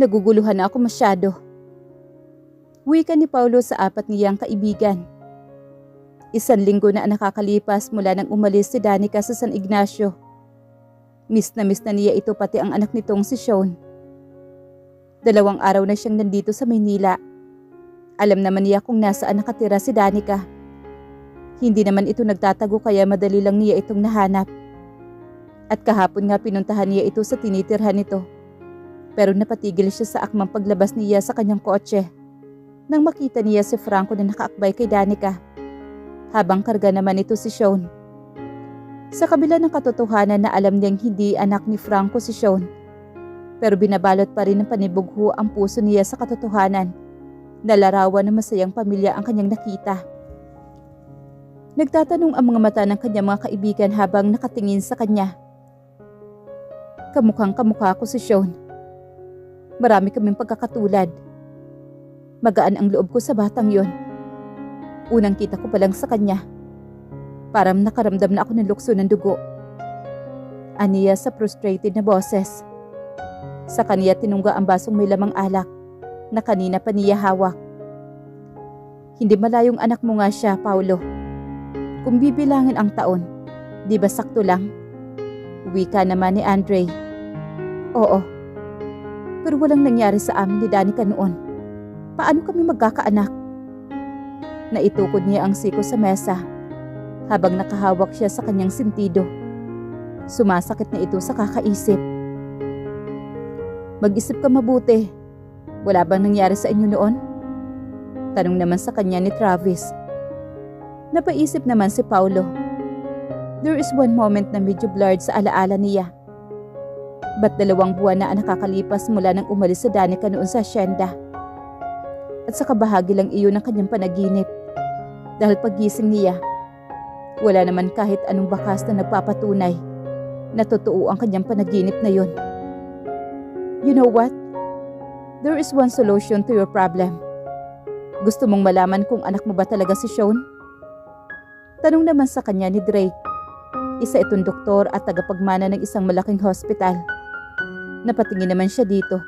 Naguguluhan na ako masyado. Wika ni Paulo sa apat niyang kaibigan. 1 linggo na ang nakakalipas mula nang umalis si Danica sa San Ignacio. Miss na niya ito pati ang anak nitong si Sean. 2 araw na siyang nandito sa Maynila. Alam naman niya kung nasaan nakatira si Danica. Hindi naman ito nagtatago kaya madali lang niya itong nahanap. At kahapon nga pinuntahan niya ito sa tinitirhan nito. Pero napatigil siya sa akmang paglabas niya sa kanyang kotse nang makita niya si Franco na nakaakbay kay Danica. Habang karga naman ito si Sean. Sa kabila ng katotohanan na alam niyang hindi anak ni Franco si Sean, pero binabalot pa rin ng panibugho ang puso niya sa katotohanan na larawan ng masayang pamilya ang kanyang nakita. Nagtatanong ang mga mata ng kanyang mga kaibigan habang nakatingin sa kanya. Kamukhang kamukha ko si Sean. Marami kaming pagkakatulad. Magaan ang loob ko sa batang yon. Unang kita ko pa lang sa kanya. Parang nakaramdam na ako ng lukso ng dugo. Aniya sa frustrated na boses. Sa kaniya tinungga ang basong may lamang alak na kanina pa niya hawak. Hindi malayong anak mo nga siya, Paulo. Kung bibilangin ang taon, di ba sakto lang? Wika naman ni Andre. Oo. Pero walang nangyari sa amin ni Danica noon. Paano kami magkakaanak? Naitukod niya ang siko sa mesa habang nakahawak siya sa kanyang sentido. Sumasakit na ito sa kakaisip. Mag-isip ka mabuti. Wala bang nangyari sa inyo noon? Tanong naman sa kanya ni Travis. Napaisip naman si Paulo. There is one moment na medyo blurred sa alaala niya. Ba't 2 buwan na ang nakakalipas mula nang umalis sa Danica noon sa asyenda? At sa kabahagi lang iyon ng kanyang panaginip. Dahil paggising niya, wala naman kahit anong bakas na nagpapatunay na totoo ang kanyang panaginip na yun. You know what? There is one solution to your problem. Gusto mong malaman kung anak mo ba talaga si Sean? Tanong naman sa kanya ni Drake. Isa itong doktor at tagapagmana ng isang malaking hospital. Napatingin naman siya dito.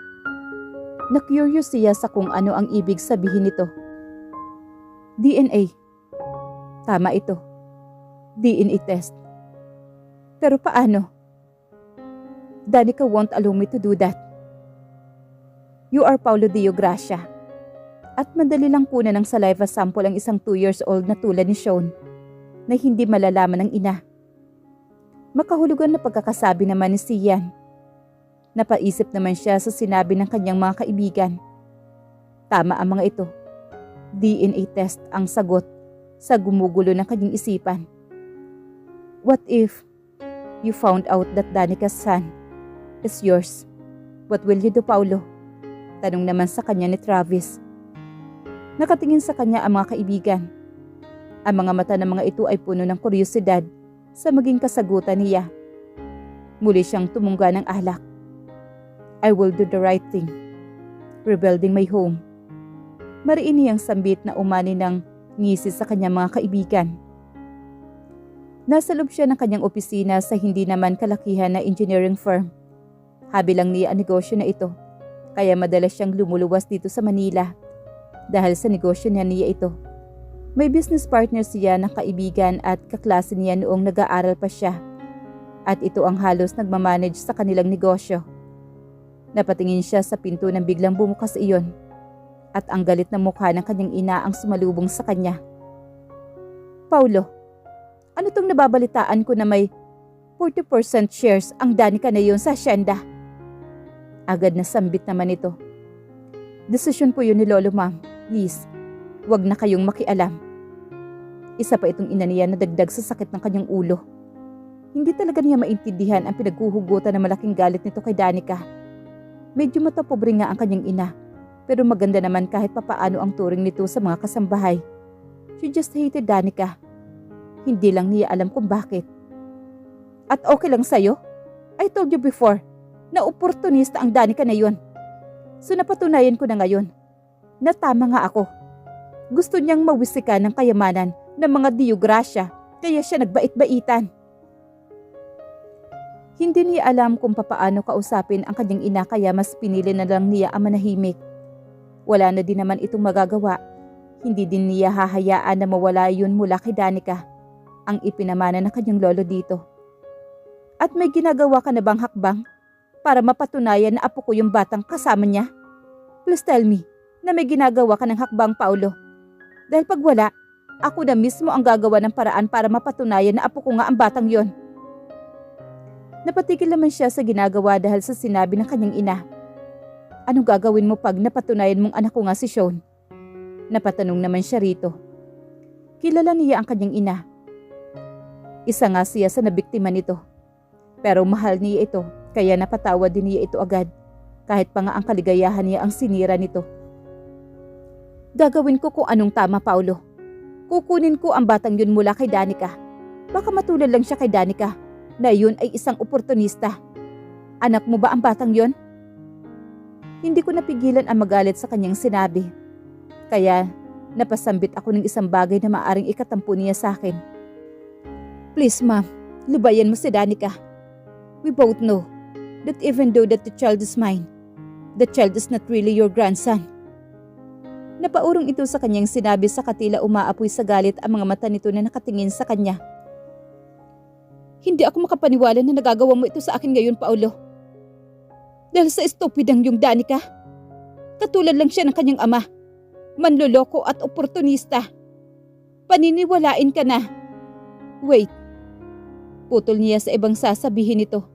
Na-curious siya sa kung ano ang ibig sabihin nito. DNA. Tama ito. DNA test. Pero paano? Danica won't allow me to do that. You are Paulo Dio Gracia. At madali lang kunan ng saliva sample ang isang 2 years old na tulad ni Sean na hindi malalaman ng ina. Makahulugan na pagkakasabi naman ni Sian. Napaisip naman siya sa sinabi ng kanyang mga kaibigan. Tama ang mga ito. DNA test ang sagot sa gumugulo ng kanyang isipan. What if you found out that Danica's son is yours? What will you do, Paulo? Tanong naman sa kanya ni Travis. Nakatingin sa kanya ang mga kaibigan. Ang mga mata ng mga ito ay puno ng kuryosidad sa maging kasagutan niya. Muli siyang tumungga ng alak. I will do the right thing. Rebuilding my home. Mariin niyang sambit na umani ng ngisi sa kanyang mga kaibigan. Nasa loob siya ng kanyang opisina sa hindi naman kalakihan na engineering firm. Habi lang niya ang negosyo na ito, kaya madalas siyang lumuluwas dito sa Manila. Dahil sa negosyo niya ito. May business partner siya na kaibigan at kaklase niya noong nag-aaral pa siya. At ito ang halos nagmamanage sa kanilang negosyo. Napatingin siya sa pinto nang biglang bumukas iyon. At ang galit na mukha ng kanyang ina ang sumalubong sa kanya. Paulo, ano tong nababalitaan ko na may 40% shares ang Danica na yun sa asyenda? Agad na sambit naman ito. Desisyon po yun ni Lolo, ma'am. Please, wag na kayong makialam. Isa pa itong ina niya na dagdag sa sakit ng kanyang ulo. Hindi talaga niya maintindihan ang pinaghuhugutan ng malaking galit nito kay Danica. Medyo matapobre nga ang kanyang ina, pero maganda naman kahit papaano ang turing nito sa mga kasambahay. She just hated Danica. Hindi lang niya alam kung bakit. At okay lang sa'yo? I told you before na oportunista ang Danica na yun. So napatunayan ko na ngayon na tama nga ako. Gusto niyang mawisika ng kayamanan ng mga Dio Gracia kaya siya nagbait-baitan. Hindi niya alam kung papaano kausapin ang kanyang ina kaya mas pinili na lang niya ang manahimik. Wala na din naman itong magagawa. Hindi din niya hahayaan na mawala yun mula kay Danica, ang ipinamana ng kanyang lolo dito. At may ginagawa ka na bang hakbang para mapatunayan na apo ko yung batang kasama niya? Please tell me na may ginagawa ka ng hakbang, Paulo. Dahil pag wala, ako na mismo ang gagawa ng paraan para mapatunayan na apo ko nga ang batang yon. Napatigil naman siya sa ginagawa dahil sa sinabi ng kanyang ina. Anong gagawin mo pag napatunayan mong anak ko nga si Sean? Napatanong naman siya rito. Kilala niya ang kanyang ina. Isa nga siya sa nabiktima nito. Pero mahal niya ito kaya napatawad din niya ito agad. Kahit pa nga ang kaligayahan niya ang sinira nito. Gagawin ko kung anong tama, Paulo. Kukunin ko ang batang yun mula kay Danica. Baka matulad lang siya kay Danica na yun ay isang oportunista. Anak mo ba ang batang yon? Hindi ko napigilan ang magalit sa kanyang sinabi. Kaya napasambit ako ng isang bagay na maaring ikatampo niya sa akin. Please ma'am, lubayan mo si Danica. We both know that even though that the child is mine, the child is not really your grandson. Napaurong ito sa kanyang sinabi sa katila umaapoy sa galit ang mga mata nito na nakatingin sa kanya. Hindi ako makapaniwala na nagagawa mo ito sa akin ngayon, Paulo. Dahil sa estupidang yung Danica. Katulad lang siya ng kanyang ama. Manloloko at oportunista. Paniniwalain ka na. Wait. Putol niya sa ibang sasabihin ito.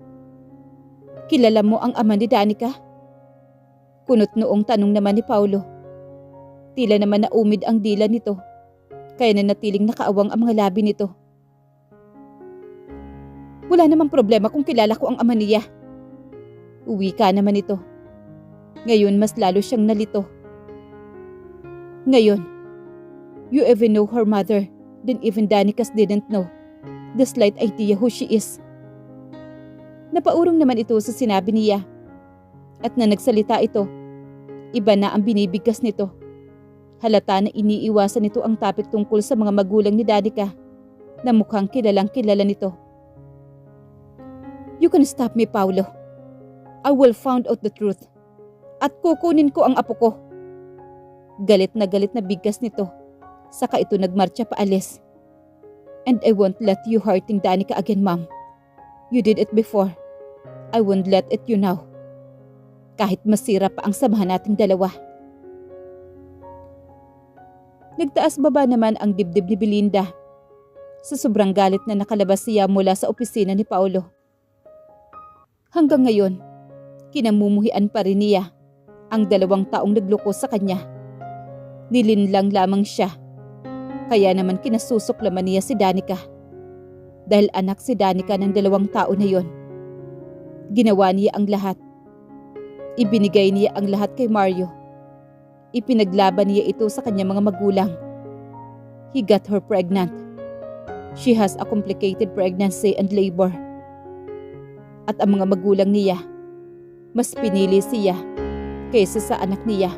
Kilala mo ang ama ni Danica? Kunot noong tanong naman ni Paulo. Tila naman naumid ang dila nito. Kaya nanatiling nakaawang ang mga labi nito. Wala namang problema kung kilala ko ang ama niya. Uwi ka naman ito. Ngayon mas lalo siyang nalito. Ngayon, you even know her mother than even Danica's didn't know the slight idea who she is. Napaurong naman ito sa sinabi niya. At na nagsalita ito, iba na ang binibigkas nito. Halata na iniiwasan nito ang topic tungkol sa mga magulang ni Danica na mukhang kilalang kilala nito. You can stop me, Paulo. I will find out the truth. At kukunin ko ang apo ko. Galit na bigkas nito. Saka ito nagmarcha paalis. And I won't let you hurting Danica again, Mom. You did it before. I won't let it you now. Kahit masira pa ang samahan nating dalawa. Nagtaas baba naman ang dibdib ni Belinda. Sa sobrang galit na nakalabas siya mula sa opisina ni Paulo. Hanggang ngayon, kinamumuhian pa rin niya ang 2 taong nagloko sa kanya. Nilinlang lamang siya. Kaya naman kinasusuklaman niya si Danica. Dahil anak si Danica ng 2 tao na yon. Ginawa niya ang lahat. Ibinigay niya ang lahat kay Mario. Ipinaglaban niya ito sa kanyang mga magulang. He got her pregnant. She has a complicated pregnancy and labor. At ang mga magulang niya, mas pinili siya kaysa sa anak niya.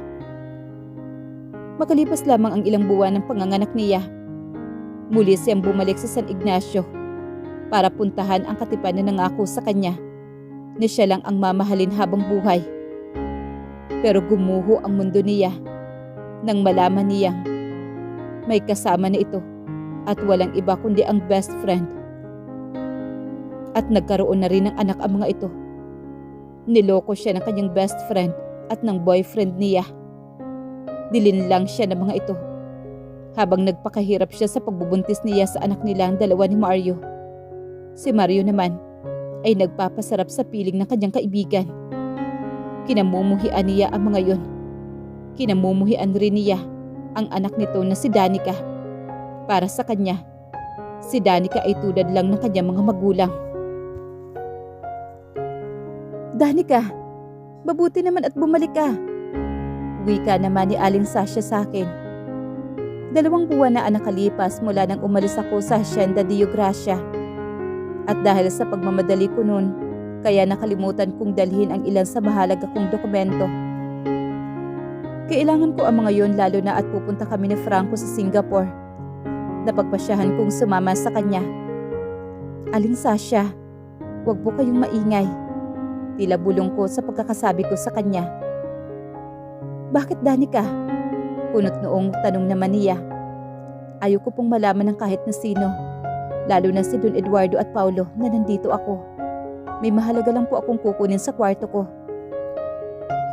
Makalipas lamang ang ilang buwan ng panganganak niya, muli siyang bumalik sa San Ignacio para puntahan ang katipan na nangako sa kanya na siya lang ang mamahalin habang buhay. Pero gumuho ang mundo niya nang malaman niyang may kasama na ito at walang iba kundi ang best friend. At nagkaroon na rin ng anak ang mga ito. Niloko siya ng kanyang best friend at ng boyfriend niya. Dilinlang siya ng mga ito habang nagpakahirap siya sa pagbubuntis niya sa anak nilang 2 ni Mario. Si Mario naman ay nagpapasarap sa piling ng kanyang kaibigan. Kinamumuhian niya ang mga yon. Kinamumuhian rin niya ang anak nito na si Danica. Para sa kanya, si Danica ay tulad lang ng kanyang mga magulang. Danica, mabuti naman at bumalik ka. Wika naman ni Aling Sasha sa akin. 2 buwan na ang nakalipas mula nang umalis ako sa Hacienda Dio Gracia. At dahil sa pagmamadali ko noon, kaya nakalimutan kong dalhin ang ilan sa mahalaga kong dokumento. Kailangan ko ang mga yon lalo na at pupunta kami ni Franco sa Singapore. Napagpasyahan kong sumama sa kanya. Aling Sasha, Huwag po kayong maingay. Tila bulong ko sa pagkakasabi ko sa kanya. Bakit Danica? Kunot noong tanong naman niya. Ayoko pong malaman ng kahit na sino. Lalo na si Don Eduardo at Paulo na nandito ako. May mahalaga lang po akong kukunin sa kwarto ko.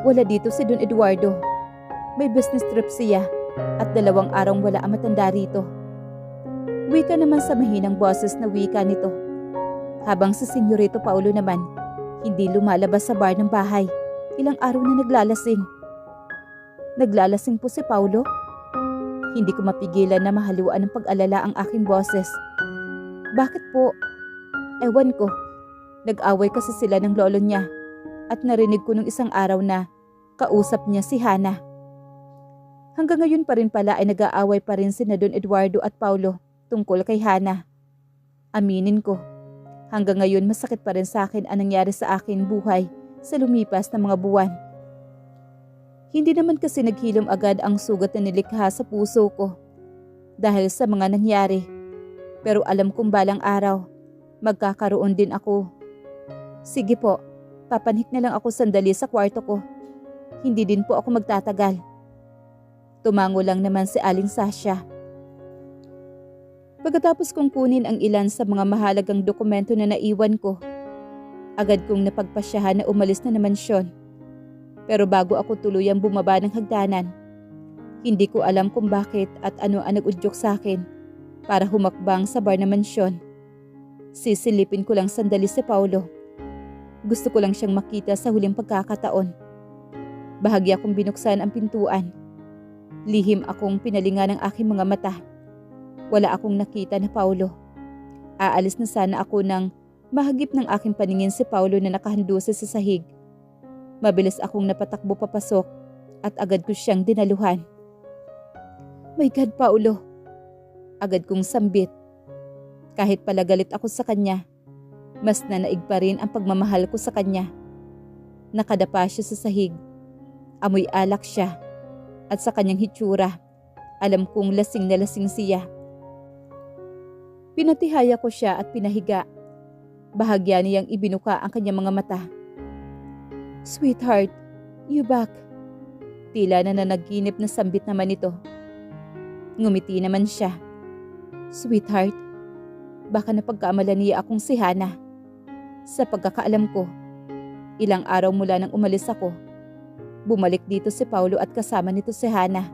Wala dito si Don Eduardo. May business trip siya at 2 araw wala ang matanda rito. Wika naman sa mahinang boses na wika nito. Habang si Senyorito Paulo naman, hindi lumalabas sa bar ng bahay. Ilang araw na naglalasing. Naglalasing po si Paulo? Hindi ko mapigilan na mahaluan ng pag-alala ang aking boses. Bakit po? Ewan ko. Nag-away kasi sila ng lolo niya at narinig ko nung isang araw na kausap niya si Hana. Hanggang ngayon pa rin pala ay nag-aaway pa rin sina Don Eduardo at Paulo tungkol kay Hana. Aminin ko, hanggang ngayon masakit pa rin sa akin ang nangyari sa akin buhay sa lumipas na mga buwan. Hindi naman kasi naghilom agad ang sugat na nilikha sa puso ko dahil sa mga nangyari. Pero alam kong balang araw, magkakaroon din ako. Sige po, papanhik na lang ako sandali sa kwarto ko. Hindi din po ako magtatagal. Tumango lang naman si Aling Sasha. Pagkatapos kong kunin ang ilan sa mga mahalagang dokumento na naiwan ko, agad kong napagpasyahan na umalis na naman mansyon. Pero bago ako tuluyang bumaba ng hagdanan, hindi ko alam kung bakit at ano ang nag-udyok sa akin para humakbang sa bar na mansyon. Sisilipin ko lang sandali si Paulo. Gusto ko lang siyang makita sa huling pagkakataon. Bahagya kong binuksan ang pintuan. Lihim akong pinalingan ng aking mga mata. Wala akong nakita na Paulo. Aalis na sana ako nang mahagip ng aking paningin si Paulo na nakahandusa sa sahig. Mabilis akong napatakbo papasok at agad ko siyang dinaluhan. My God, Paulo! Agad kong sambit. Kahit pala galit ako sa kanya, mas nanaig pa rin ang pagmamahal ko sa kanya. Nakadapa siya sa sahig. Amoy alak siya. At sa kanyang hitsura, alam kong lasing na lasing siya. Pinatihaya ko siya at pinahiga. Bahagya niyang ibinuka ang kanyang mga mata. Sweetheart, you back. Tila na nanaginip na sambit naman ito. Ngumiti naman siya. Sweetheart, baka napagkaamalan niya akong si Hana. Sa pagkakaalam ko, ilang araw mula nang umalis ako, bumalik dito si Paulo at kasama nito si Hana.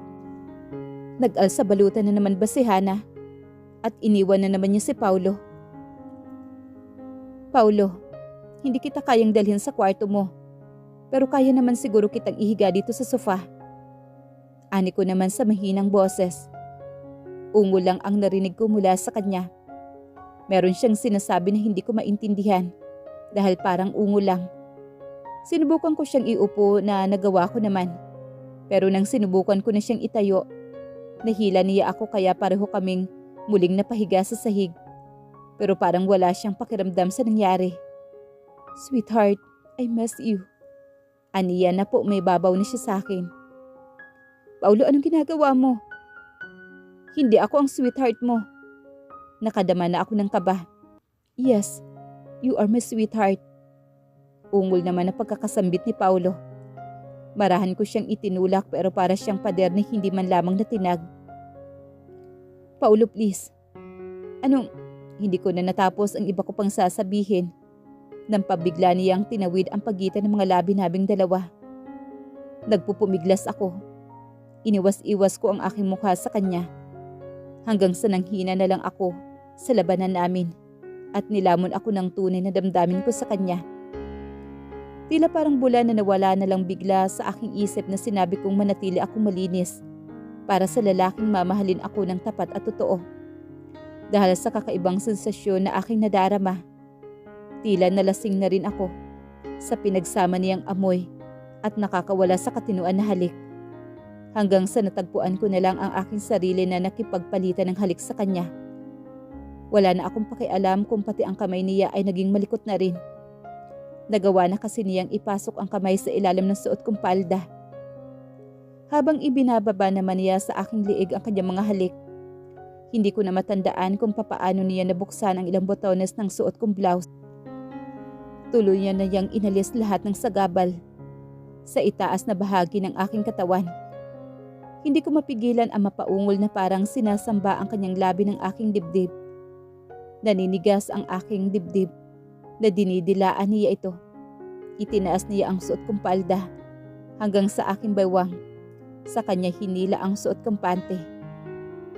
Nag-alsabalutan na naman ba si Hana? At iniwan na naman niya si Paulo? Paulo, hindi kita kayang dalhin sa kwarto mo. Pero kaya naman siguro kitang ihiga dito sa sofa. Ani ko naman sa mahinang boses. Ungo lang ang narinig ko mula sa kanya. Meron siyang sinasabi na hindi ko maintindihan dahil parang ungo lang. Sinubukan ko siyang iupo na nagawa ko naman. Pero nang sinubukan ko na siyang itayo, nahila niya ako kaya pareho kaming muling napahiga sa sahig. Pero parang wala siyang pakiramdam sa nangyari. Sweetheart, I miss you. Aniya na po may babaw na siya sa akin. Paulo, anong ginagawa mo? Hindi ako ang sweetheart mo. Nakadama na ako ng kaba. Yes, you are my sweetheart. Ungol naman ang pagkakasambit ni Paulo. Marahan ko siyang itinulak pero para siyang pader na hindi man lamang natinag. Paulo, please. Anong, hindi ko na natapos ang iba ko pang sasabihin. Nang pabigla niyang tinawid ang pagitan ng mga labi naming dalawa. Nagpupumiglas ako. Iniwas-iwas ko ang aking mukha sa kanya. Hanggang sa nanghina na lang ako sa labanan namin at nilamon ako ng tunay na damdamin ko sa kanya. Tila parang bula na nawala na lang bigla sa aking isip na sinabi kong manatili akong malinis para sa lalaking mamahalin ako ng tapat at totoo. Dahil sa kakaibang sensasyon na aking nadarama, tila nalasing na rin ako sa pinagsama niyang amoy at nakakawala sa katinuan na halik. Hanggang sa natagpuan ko na lang ang aking sarili na nakipagpalitan ng halik sa kanya. Wala na akong pakialam kung pati ang kamay niya ay naging malikot na rin. Nagawa na kasi niyang ipasok ang kamay sa ilalim ng suot kong palda. Habang ibinababa naman niya sa aking liig ang kanyang mga halik, hindi ko na matandaan kung papaano niya nabuksan ang ilang botones ng suot kong blouse. Tuluyan na niyang inalis lahat ng sagabal sa itaas na bahagi ng aking katawan. Hindi ko mapigilan ang mapaungol na parang sinasamba ang kanyang labi ng aking dibdib. Naninigas ang aking dibdib na dinidilaan niya ito. Itinaas niya ang suot kong palda hanggang sa aking baywang. Sa kanya hinila ang suot kong pante.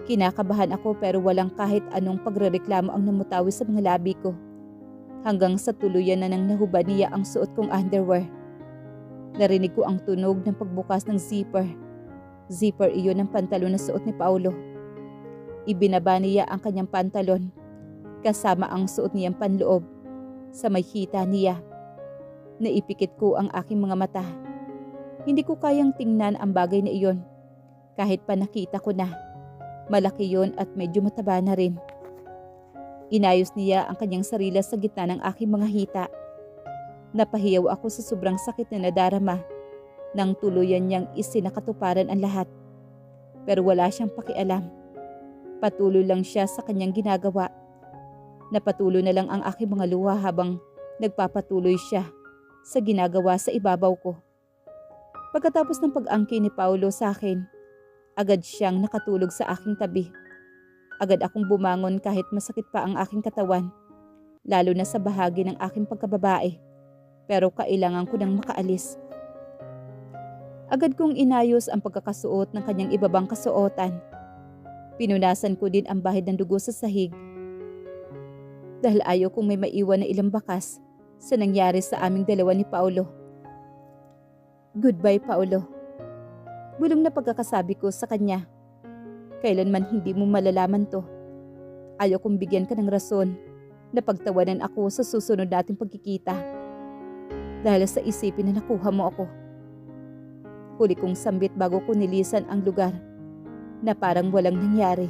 Kinakabahan ako pero walang kahit anong pagrereklamo ang namutawi sa mga labi ko. Hanggang sa tuluyan na nang nahubad niya ang suot kong underwear. Narinig ko ang tunog ng pagbukas ng zipper. Zipper iyon ng pantalon na suot ni Paulo. Ibinaba niya ang kanyang pantalon kasama ang suot niyang panloob sa may hita niya. Naipikit ko ang aking mga mata. Hindi ko kayang tingnan ang bagay na iyon kahit pa nakita ko na. Malaki yon at medyo mataba na rin. Inayos niya ang kanyang sarili sa gitna ng aking mga hita. Napahiyaw ako sa sobrang sakit na nadarama nang tuluyan niyang isinakatuparan ang lahat. Pero wala siyang pakialam. Patuloy lang siya sa kanyang ginagawa. Napatuloy na lang ang aking mga luha habang nagpapatuloy siya sa ginagawa sa ibabaw ko. Pagkatapos ng pag-angkin ni Paulo sa akin, agad siyang nakatulog sa aking tabi. Agad akong bumangon kahit masakit pa ang aking katawan, lalo na sa bahagi ng aking pagkababae. Pero kailangan ko nang makaalis. Agad kong inayos ang pagkakasuot ng kanyang ibabang kasuotan. Pinunasan ko din ang bahid ng dugo sa sahig. Dahil ayaw kong may maiwan na ilang bakas sa nangyari sa aming dalawa ni Paulo. Goodbye, Paulo. Bulong na pagkakasabi ko sa kanya. Kailanman hindi mo malalaman to. Ayaw kong bigyan ka ng rason na pagtawanan ako sa susunod nating pagkikita. Dahil sa isipin na nakuha mo ako. Huli kong sambit bago ko nilisan ang lugar na parang walang nangyari.